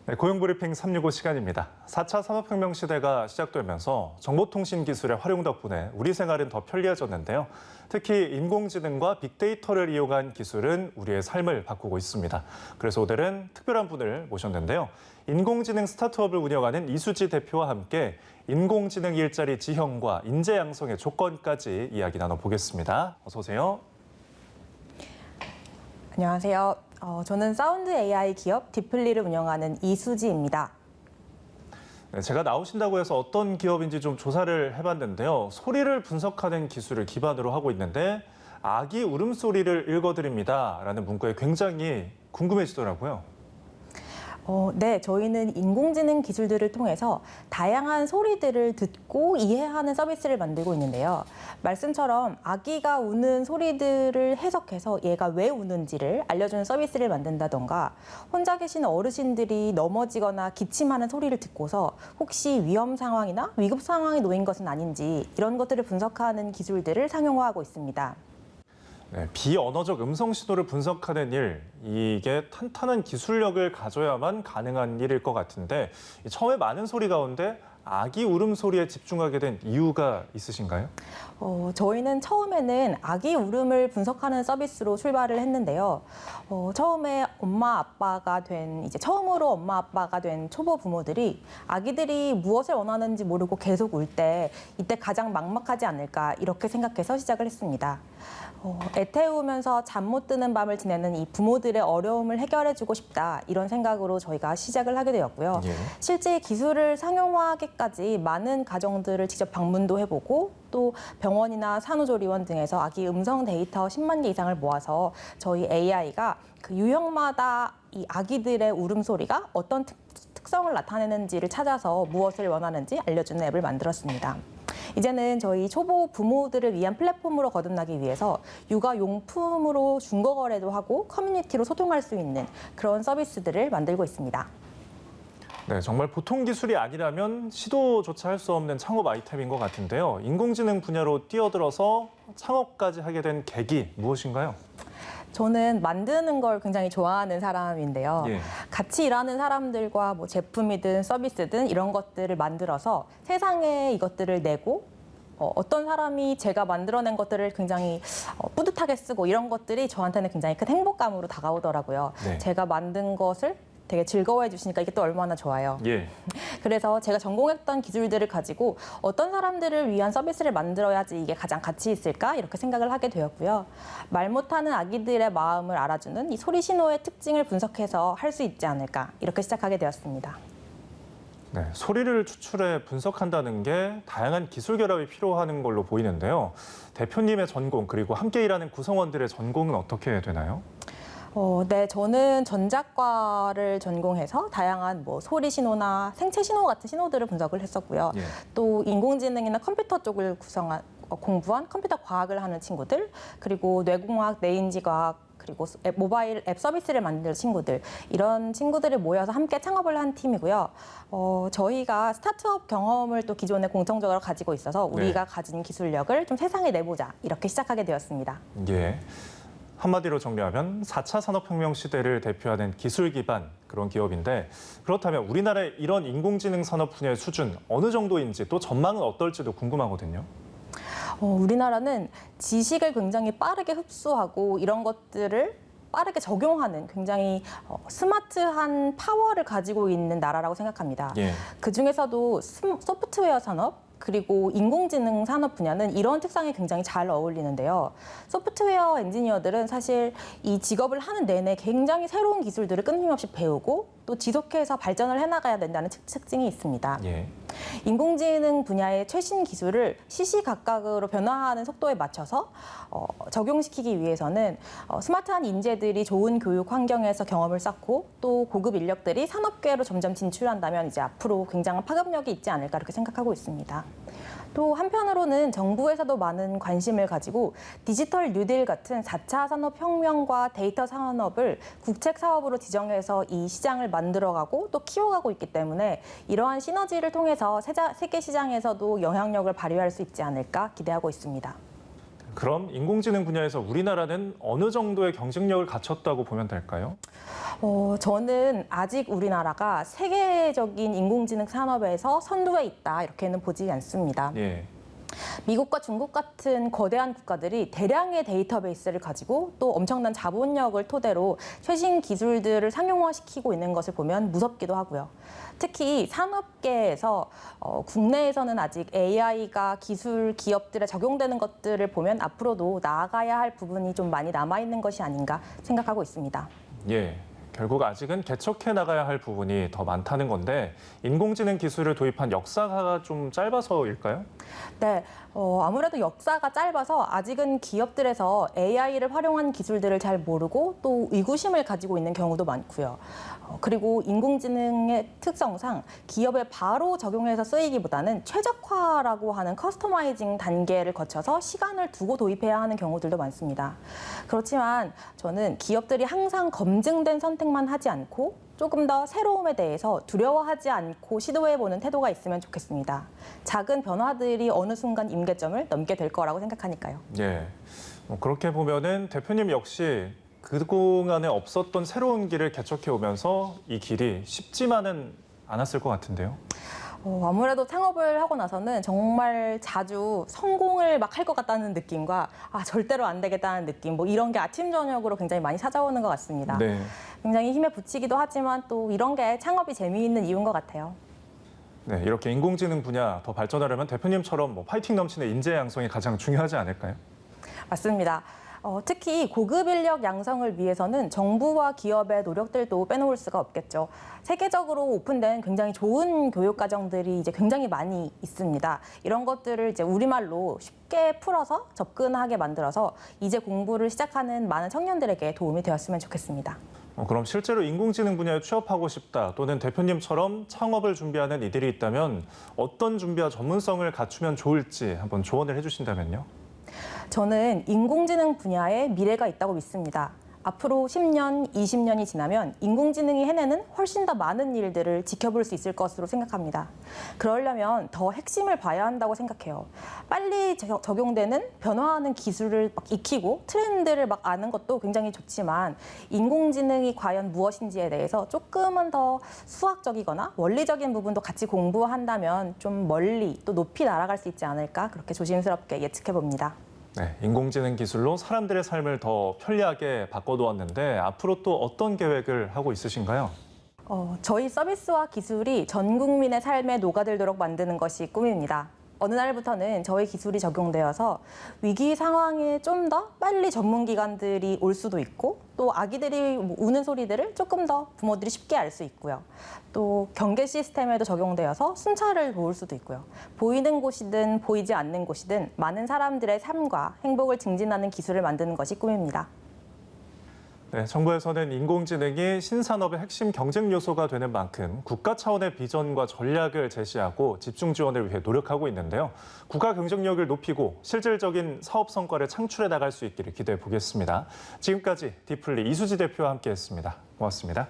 네, 고용브리핑 365 시간입니다. 4차 산업혁명 시대가 시작되면서 정보통신 기술의 활용 덕분에 우리 생활은 더 편리해졌는데요. 특히 인공지능과 빅데이터를 이용한 기술은 우리의 삶을 바꾸고 있습니다. 그래서 오늘은 특별한 분을 모셨는데요. 인공지능 스타트업을 운영하는 이수지 대표와 함께 인공지능 일자리 지형과 인재 양성의 조건까지 이야기 나눠보겠습니다. 어서 오세요. 안녕하세요. 저는 사운드 AI 기업 디플리를 운영하는 이수지입니다. 네, 제가 나오신다고 해서 어떤 기업인지 좀 조사를 해봤는데요. 소리를 분석하는 기술을 기반으로 하고 있는데 아기 울음소리를 읽어드립니다 라는 문구에 굉장히 궁금해지더라고요. 네, 저희는 인공지능 기술들을 통해서 다양한 소리들을 듣고 이해하는 서비스를 만들고 있는데요. 말씀처럼 아기가 우는 소리들을 해석해서 얘가 왜 우는지를 알려주는 서비스를 만든다던가 혼자 계신 어르신들이 넘어지거나 기침하는 소리를 듣고서 혹시 위험 상황이나 위급 상황에 놓인 것은 아닌지 이런 것들을 분석하는 기술들을 상용화하고 있습니다. 네, 비언어적 음성 신호를 분석하는 일, 이게 탄탄한 기술력을 가져야만 가능한 일일 것 같은데 처음에 많은 소리 가운데 아기 울음소리에 집중하게 된 이유가 있으신가요? 저희는 처음에는 아기 울음을 분석하는 서비스로 출발을 했는데요. 처음에 처음으로 엄마 아빠가 된 초보 부모들이 아기들이 무엇을 원하는지 모르고 계속 울 때 이때 가장 막막하지 않을까 이렇게 생각해서 시작을 했습니다. 애태우면서 잠 못 드는 밤을 지내는 이 부모들의 어려움을 해결해주고 싶다 이런 생각으로 저희가 시작을 하게 되었고요. 예. 실제 기술을 상용화하기까지 많은 가정들을 직접 방문도 해보고 또 병원이나 산후조리원 등에서 아기 음성 데이터 10만 개 이상을 모아서 저희 AI가 그 유형마다 이 아기들의 울음소리가 어떤 특성을 나타내는지를 찾아서 무엇을 원하는지 알려주는 앱을 만들었습니다. 이제는 저희 초보 부모들을 위한 플랫폼으로 거듭나기 위해서 육아용품으로 중고거래도 하고 커뮤니티로 소통할 수 있는 그런 서비스들을 만들고 있습니다. 네, 정말 보통 기술이 아니라면 시도조차 할 수 없는 창업 아이템인 것 같은데요. 인공지능 분야로 뛰어들어서 창업까지 하게 된 계기 무엇인가요? 저는 만드는 걸 굉장히 좋아하는 사람인데요. 예. 같이 일하는 사람들과 뭐 제품이든 서비스든 이런 것들을 만들어서 세상에 이것들을 내고 어떤 사람이 제가 만들어낸 것들을 굉장히 뿌듯하게 쓰고 이런 것들이 저한테는 굉장히 큰 행복감으로 다가오더라고요. 네. 제가 만든 것을 되게 즐거워해 주시니까 이게 또 얼마나 좋아요. 예. 그래서 제가 전공했던 기술들을 가지고 어떤 사람들을 위한 서비스를 만들어야지 이게 가장 가치 있을까 이렇게 생각을 하게 되었고요. 말 못하는 아기들의 마음을 알아주는 이 소리 신호의 특징을 분석해서 할 수 있지 않을까 이렇게 시작하게 되었습니다. 네, 소리를 추출해 분석한다는 게 다양한 기술 결합이 필요한 걸로 보이는데요. 대표님의 전공 그리고 함께 일하는 구성원들의 전공은 어떻게 되나요? 네, 저는 전자과를 전공해서 다양한 뭐 소리 신호나 생체 신호 같은 신호들을 분석을 했었고요. 예. 또 인공지능이나 컴퓨터 쪽을 공부한 컴퓨터 과학을 하는 친구들, 그리고 뇌공학, 뇌인지과학, 그리고 모바일 앱 서비스를 만드는 친구들, 이런 친구들이 모여서 함께 창업을 한 팀이고요. 저희가 스타트업 경험을 또 기존에 공통적으로 가지고 있어서 우리가 가진 기술력을 좀 세상에 내보자 이렇게 시작하게 되었습니다. 예. 한마디로 정리하면 4차 산업혁명 시대를 대표하는 기술 기반 그런 기업인데 그렇다면 우리나라의 이런 인공지능 산업 분야의 수준 어느 정도인지 또 전망은 어떨지도 궁금하거든요. 우리나라는 지식을 굉장히 빠르게 흡수하고 이런 것들을 빠르게 적용하는 굉장히 스마트한 파워를 가지고 있는 나라라고 생각합니다. 예. 그중에서도 소프트웨어 산업 그리고 인공지능 산업 분야는 이런 특성이 굉장히 잘 어울리는데요. 소프트웨어 엔지니어들은 사실 이 직업을 하는 내내 굉장히 새로운 기술들을 끊임없이 배우고 또 지속해서 발전을 해나가야 된다는 특징이 있습니다. 예. 인공지능 분야의 최신 기술을 시시각각으로 변화하는 속도에 맞춰서 적용시키기 위해서는 스마트한 인재들이 좋은 교육 환경에서 경험을 쌓고 또 고급 인력들이 산업계로 점점 진출한다면 이제 앞으로 굉장한 파급력이 있지 않을까 이렇게 생각하고 있습니다. 또 한편으로는 정부에서도 많은 관심을 가지고 디지털 뉴딜 같은 4차 산업혁명과 데이터 산업을 국책 사업으로 지정해서 이 시장을 만들어가고 또 키워가고 있기 때문에 이러한 시너지를 통해서 세계 시장에서도 영향력을 발휘할 수 있지 않을까 기대하고 있습니다. 그럼 인공지능 분야에서 우리나라는 어느 정도의 경쟁력을 갖췄다고 보면 될까요? 저는 아직 우리나라가 세계적인 인공지능 산업에서 선두에 있다 이렇게는 보지 않습니다. 예. 미국과 중국 같은 거대한 국가들이 대량의 데이터베이스를 가지고 또 엄청난 자본력을 토대로 최신 기술들을 상용화시키고 있는 것을 보면 무섭기도 하고요. 특히 산업계에서 국내에서는 아직 AI가 기술 기업들에 적용되는 것들을 보면 앞으로도 나아가야 할 부분이 좀 많이 남아있는 것이 아닌가 생각하고 있습니다. 예. 결국 아직은 개척해 나가야 할 부분이 더 많다는 건데 인공지능 기술을 도입한 역사가 좀 짧아서일까요? 네, 아무래도 역사가 짧아서 아직은 기업들에서 AI를 활용한 기술들을 잘 모르고 또 의구심을 가지고 있는 경우도 많고요. 그리고 인공지능의 특성상 기업에 바로 적용해서 쓰이기보다는 최적화라고 하는 커스터마이징 단계를 거쳐서 시간을 두고 도입해야 하는 경우들도 많습니다. 그렇지만 저는 기업들이 항상 검증된 선택만 하지 않고 조금 더 새로움에 대해서 두려워하지 않고 시도해보는 태도가 있으면 좋겠습니다. 작은 변화들이 어느 순간 임계점을 넘게 될 거라고 생각하니까요. 예. 그렇게 보면은 대표님 역시 그동안에 없었던 새로운 길을 개척해 오면서 이 길이 쉽지만은 않았을 것 같은데요. 아무래도 창업을 하고 나서는 정말 자주 성공을 막 할 것 같다는 느낌과 절대로 안 되겠다는 느낌, 이런 게 아침 저녁으로 굉장히 많이 찾아오는 것 같습니다. 네. 굉장히 힘에 부치기도 하지만 또 이런 게 창업이 재미있는 이유인 것 같아요. 네, 이렇게 인공지능 분야 더 발전하려면 대표님처럼 파이팅 넘치는 인재 양성이 가장 중요하지 않을까요? 맞습니다. 특히 고급 인력 양성을 위해서는 정부와 기업의 노력들도 빼놓을 수가 없겠죠. 세계적으로 오픈된 굉장히 좋은 교육 과정들이 이제 굉장히 많이 있습니다. 이런 것들을 이제 우리말로 쉽게 풀어서 접근하게 만들어서 이제 공부를 시작하는 많은 청년들에게 도움이 되었으면 좋겠습니다. 그럼 실제로 인공지능 분야에 취업하고 싶다 또는 대표님처럼 창업을 준비하는 이들이 있다면 어떤 준비와 전문성을 갖추면 좋을지 한번 조언을 해주신다면요? 저는 인공지능 분야에 미래가 있다고 믿습니다. 앞으로 10년, 20년이 지나면 인공지능이 해내는 훨씬 더 많은 일들을 지켜볼 수 있을 것으로 생각합니다. 그러려면 더 핵심을 봐야 한다고 생각해요. 빨리 적용되는 변화하는 기술을 막 익히고 트렌드를 막 아는 것도 굉장히 좋지만 인공지능이 과연 무엇인지에 대해서 조금은 더 수학적이거나 원리적인 부분도 같이 공부한다면 좀 멀리 또 높이 날아갈 수 있지 않을까 그렇게 조심스럽게 예측해 봅니다. 네, 인공지능 기술로 사람들의 삶을 더 편리하게 바꿔놓았는데 앞으로 또 어떤 계획을 하고 있으신가요? 저희 서비스와 기술이 전 국민의 삶에 녹아들도록 만드는 것이 꿈입니다. 어느 날부터는 저희 기술이 적용되어서 위기 상황에 좀 더 빨리 전문기관들이 올 수도 있고 또 아기들이 우는 소리들을 조금 더 부모들이 쉽게 알 수 있고요. 또 경계 시스템에도 적용되어서 순찰을 도울 수도 있고요. 보이는 곳이든 보이지 않는 곳이든 많은 사람들의 삶과 행복을 증진하는 기술을 만드는 것이 꿈입니다. 네, 정부에서는 인공지능이 신산업의 핵심 경쟁 요소가 되는 만큼 국가 차원의 비전과 전략을 제시하고 집중 지원을 위해 노력하고 있는데요. 국가 경쟁력을 높이고 실질적인 사업 성과를 창출해 나갈 수 있기를 기대해 보겠습니다. 지금까지 디플리 이수지 대표와 함께했습니다. 고맙습니다.